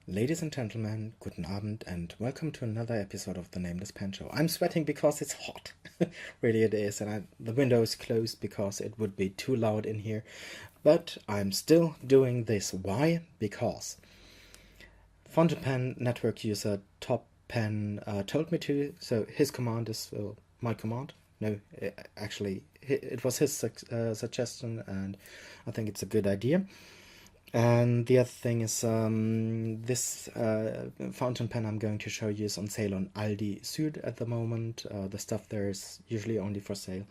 Ladies and gentlemen, guten Abend and welcome to another episode of the Nameless Pen Show. I'm sweating because it's hot. Really it is, and the window is closed because it would be too loud in here. But I'm still doing this. Why? Because Fountain Pen network user Top Pen told me to, so his command is my command. No, actually, it was his suggestion, and I think it's a good idea. And the other thing is this fountain pen I'm going to show you is on sale on Aldi Süd at the moment. The stuff there is usually only for sale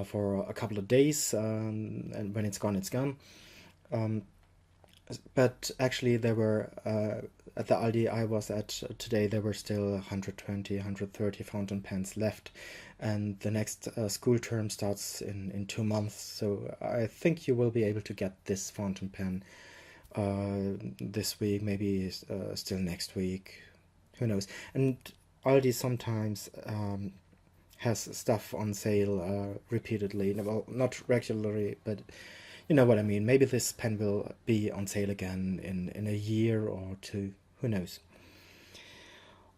for a couple of days, and when it's gone, it's gone. But actually there were, at the Aldi I was at today, there were still 120, 130 fountain pens left. And the next school term starts in 2 months. So I think you will be able to get this fountain pen this week, maybe still next week. Who knows? And Aldi sometimes has stuff on sale repeatedly. Well, not regularly, but you know what I mean. Maybe this pen will be on sale again in a year or two. Who knows?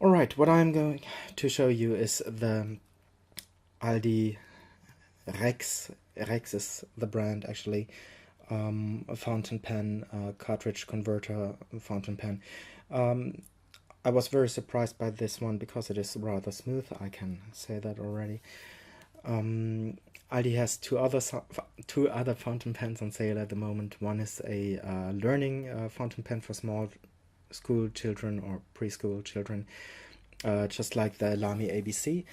Alright, what I'm going to show you is the Aldi Rex. Rex is the brand, actually. A fountain pen, cartridge converter fountain pen. I was very surprised by this one because it is rather smooth. I can say that already. Aldi has two other fountain pens on sale at the moment. One is a learning fountain pen for small school children or preschool children, just like the Lamy ABC.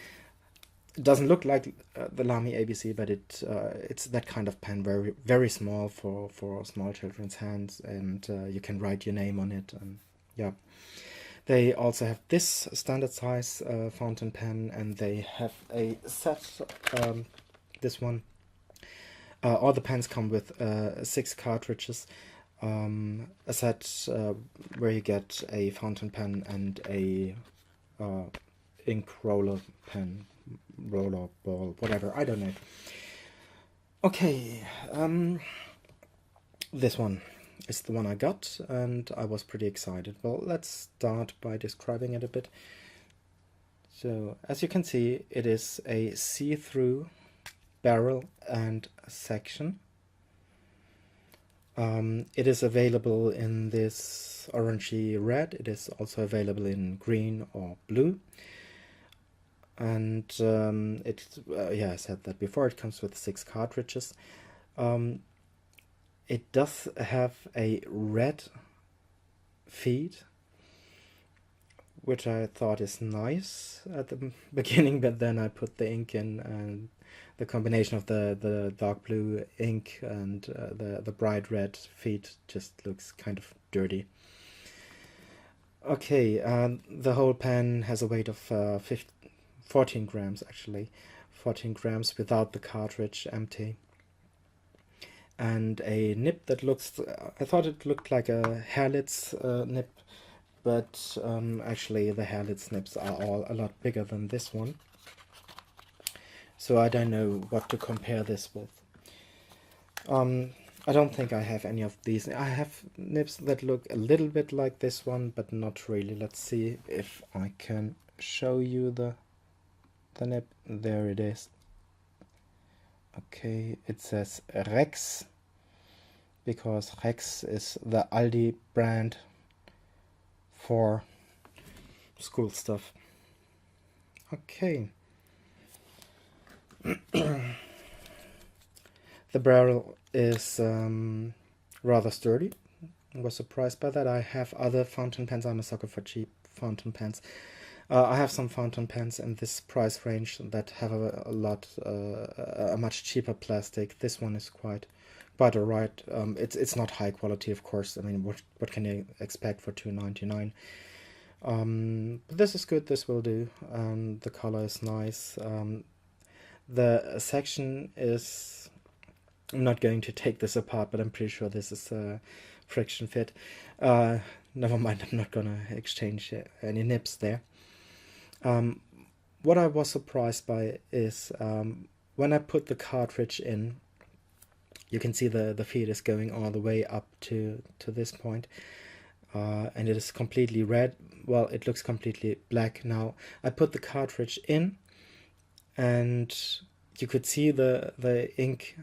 It doesn't look like the Lamy ABC, but it's that kind of pen, very very small for small children's hands, and you can write your name on it. And yeah, they also have this standard size fountain pen, and they have a set. This one, all the pens come with 6 cartridges. A set where you get a fountain pen and a ink roller pen, roller ball, whatever, I don't know. Okay, this one is the one I got, and I was pretty excited. Well, let's start by describing it a bit. So, as you can see, it is a see-through barrel and section. It is available in this orangey red. It is also available in green or blue. And yeah, I said that before, it comes with 6 cartridges. It does have a red feed, which I thought is nice at the beginning, but then I put the ink in, and the combination of the dark blue ink and the bright red feed just looks kind of dirty. Okay, the whole pen has a weight of 14 grams, actually. 14 grams without the cartridge, empty. And a nib that looks, I thought it looked like a Hairlitz nib, but actually the Hairlitz nibs are all a lot bigger than this one. So I don't know what to compare this with. I don't think I have any of these. I have nibs that look a little bit like this one, but not really. Let's see if I can show you the nib. There it is. Okay, it says Rex, because Rex is the Aldi brand for school stuff. Okay. The barrel is rather sturdy. I was surprised by that. I have other fountain pens. I'm a sucker for cheap fountain pens. I have some fountain pens in this price range that have a much cheaper plastic. This one is quite alright. It's not high quality, of course. I mean, what can you expect for $2.99? But this is good. This will do. The color is nice. The section is, I'm not going to take this apart, but I'm pretty sure this is a friction fit. Never mind, I'm not gonna exchange any nibs there. What I was surprised by is when I put the cartridge in, you can see the feed is going all the way up to this point. and it is completely red. Well, it looks completely black now. I put the cartridge in, and you could see the ink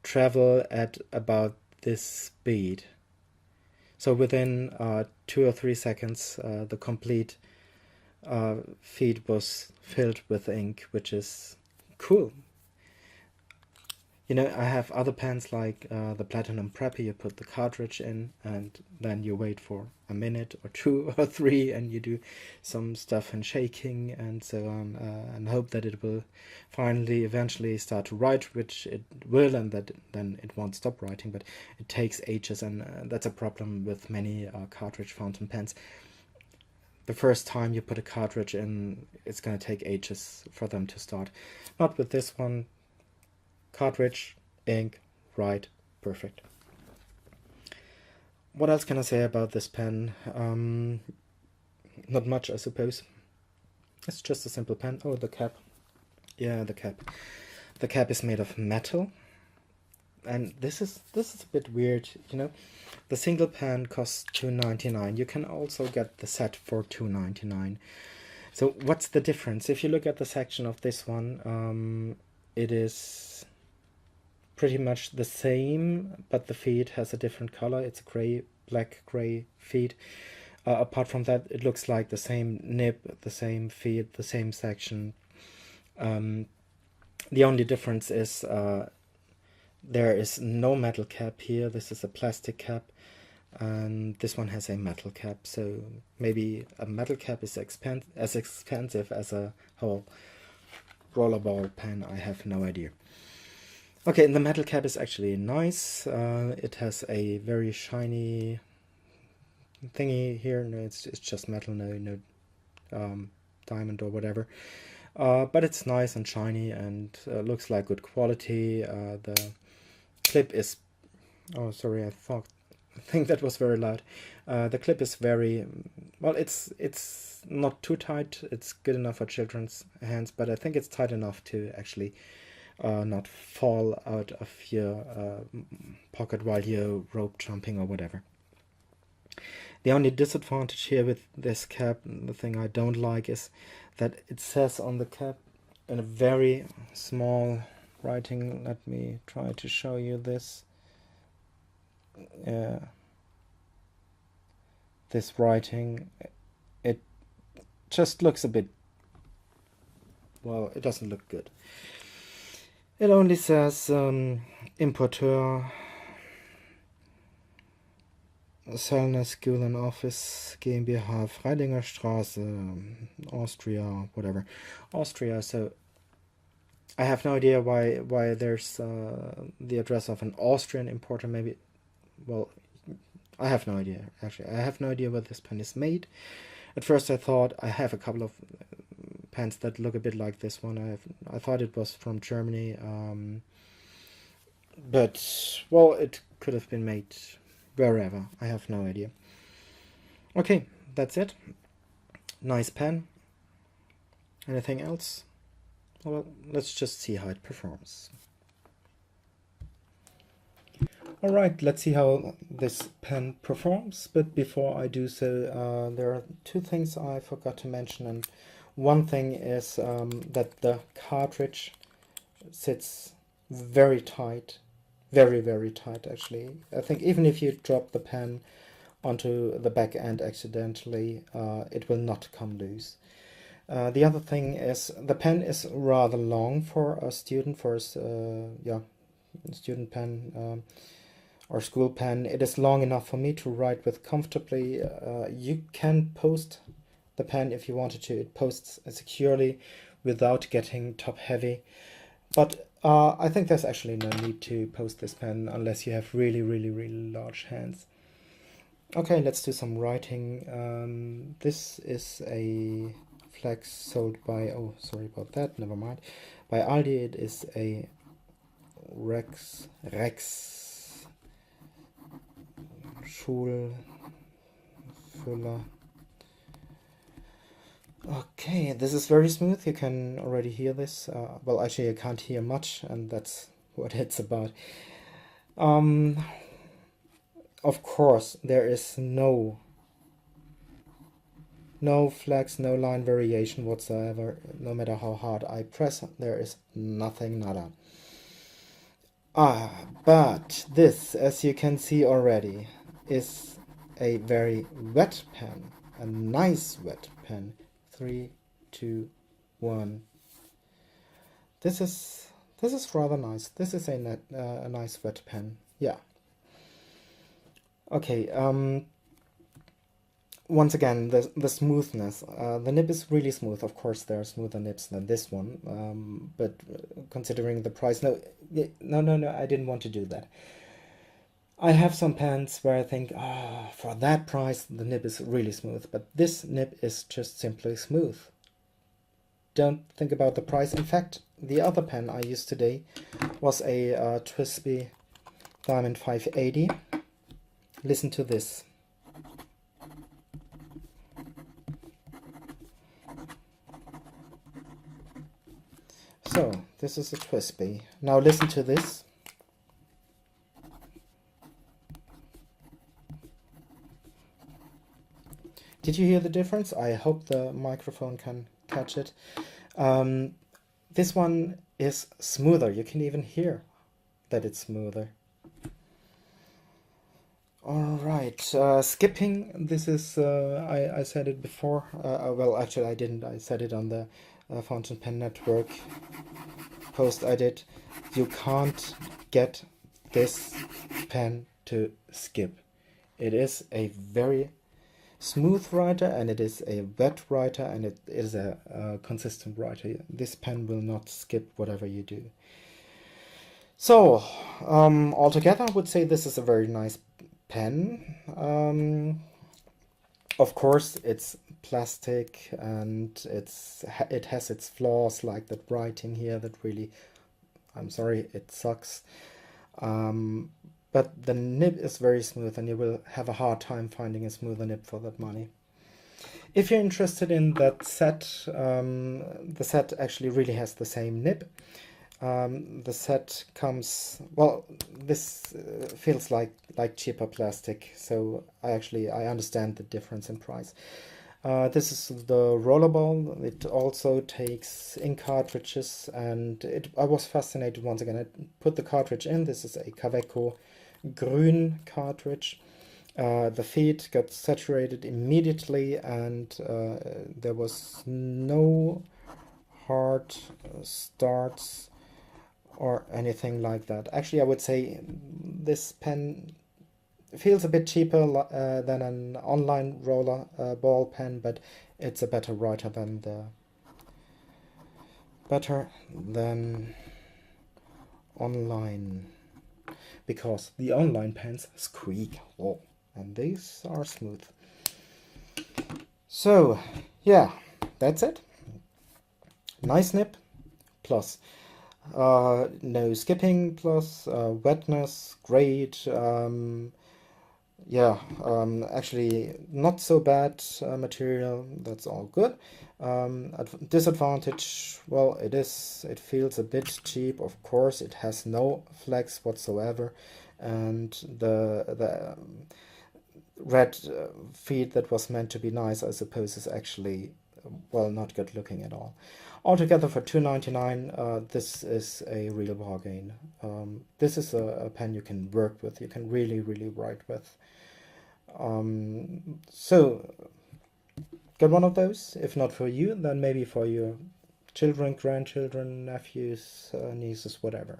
travel at about this speed. So within 2 or 3 seconds, the complete feed was filled with ink, which is cool. You know, I have other pens like the Platinum Preppy. You put the cartridge in and then you wait for a minute or 2 or 3 and you do some stuff and shaking and so on, and hope that it will finally eventually start to write, which it will, and that then it won't stop writing, but it takes ages, and that's a problem with many cartridge fountain pens. The first time you put a cartridge in, it's going to take ages for them to start. Not with this one. Cartridge, ink, write, perfect. What else can I say about this pen? Not much, I suppose. It's just a simple pen. Oh, the cap. Yeah, the cap. The cap is made of metal. And this is a bit weird, you know. The single pen costs $2.99. You can also get the set for $2.99. So what's the difference? If you look at the section of this one, it is pretty much the same, but the feed has a different color. It's a gray, black gray feed. Apart from that, it looks like the same nib, the same feed, the same section. The only difference is there is no metal cap here. This is a plastic cap, and this one has a metal cap. So maybe a metal cap is as expensive as a whole rollerball pen. I have no idea. Okay, and the metal cap is actually nice. It has a very shiny thingy here. No, it's just metal, no diamond or whatever. But it's nice and shiny and looks like good quality. The clip is... Oh, sorry, I think that was very loud. The clip is very... Well, it's not too tight. It's good enough for children's hands, but I think it's tight enough to actually not fall out of your pocket while you're rope jumping or whatever. The only disadvantage here with this cap, the thing I don't like, is that it says on the cap in a very small writing. Let me try to show you this. This writing, it just looks a bit... Well, it doesn't look good. It only says Importeur, Sellner School and Office GmbH, Freilinger Straße, Austria, whatever. Austria, so I have no idea why there's the address of an Austrian importer, maybe. Well, I have no idea, actually. I have no idea where this pen is made. At first I thought, I have a couple of pens that look a bit like this one. I thought it was from Germany, but well, it could have been made wherever. I have no idea. Okay, that's it. Nice pen. Anything else? Well, let's just see how it performs. Alright, let's see how this pen performs, but before I do so, there are two things I forgot to mention, and one thing is that the cartridge sits very tight, very, very tight actually. I think even if you drop the pen onto the back end accidentally, it will not come loose. The other thing is the pen is rather long for a student, for a student pen or school pen. It is long enough for me to write with comfortably. You can post the pen if you wanted to. It posts securely without getting top heavy, but I think there's actually no need to post this pen unless you have really, really, really large hands. Okay, let's do some writing. This is a flex sold by, oh sorry about that, never mind, by Aldi. It is a Rex Schulfüller. Okay, this is very smooth. You can already hear this. Well, actually I can't hear much, and that's what it's about. Of course, there is no No flex, no line variation whatsoever. No matter how hard I press, there is nothing, nada. But this, as you can see already, is a very wet pen. A nice wet pen. 3, 2, 1. This is rather nice. This is a nice wet pen. Yeah. Okay. Once again, the smoothness. The nib is really smooth. Of course, there are smoother nibs than this one. But considering the price, no, I didn't want to do that. I have some pens where I think, for that price, the nib is really smooth. But this nib is just simply smooth. Don't think about the price. In fact, the other pen I used today was a TWSBI Diamond 580. Listen to this. So, this is a TWSBI. Now listen to this. Did you hear the difference? I hope the microphone can catch it. This one is smoother. You can even hear that it's smoother. Alright, skipping. This is, I said it before. Well, actually I didn't. I said it on the Fountain Pen Network post I did. You can't get this pen to skip. It is a very smooth writer, and it is a wet writer, and it is a consistent writer. This pen will not skip whatever you do. So, altogether, I would say this is a very nice pen. Of course, it's plastic, and it has its flaws, like that writing here that really, I'm sorry, it sucks. But the nib is very smooth, and you will have a hard time finding a smoother nib for that money. If you're interested in that set, the set actually really has the same nib. The set comes, well, this feels like cheaper plastic, so I understand the difference in price. This is the rollerball. It also takes ink cartridges, and I was fascinated once again. I put the cartridge in. This is a Kaweco Grün cartridge. The feed got saturated immediately, and there was no hard starts or anything like that. Actually, I would say this pen feels a bit cheaper than an online roller ball pen, but it's a better writer than online, because the online pens squeak, and these are smooth. So yeah, that's it. Nice nib, plus no skipping, plus wetness, great. Actually not so bad material. That's all good. Disadvantage, well, it feels a bit cheap. Of course, it has no flex whatsoever, and the red feed that was meant to be nice, I suppose, is actually, well, not good looking at all. Altogether, for $2.99, this is a real bargain. This is a pen you can work with. You can really, really write with. So get one of those. If not for you, then maybe for your children, grandchildren, nephews, nieces, whatever.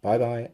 Bye bye.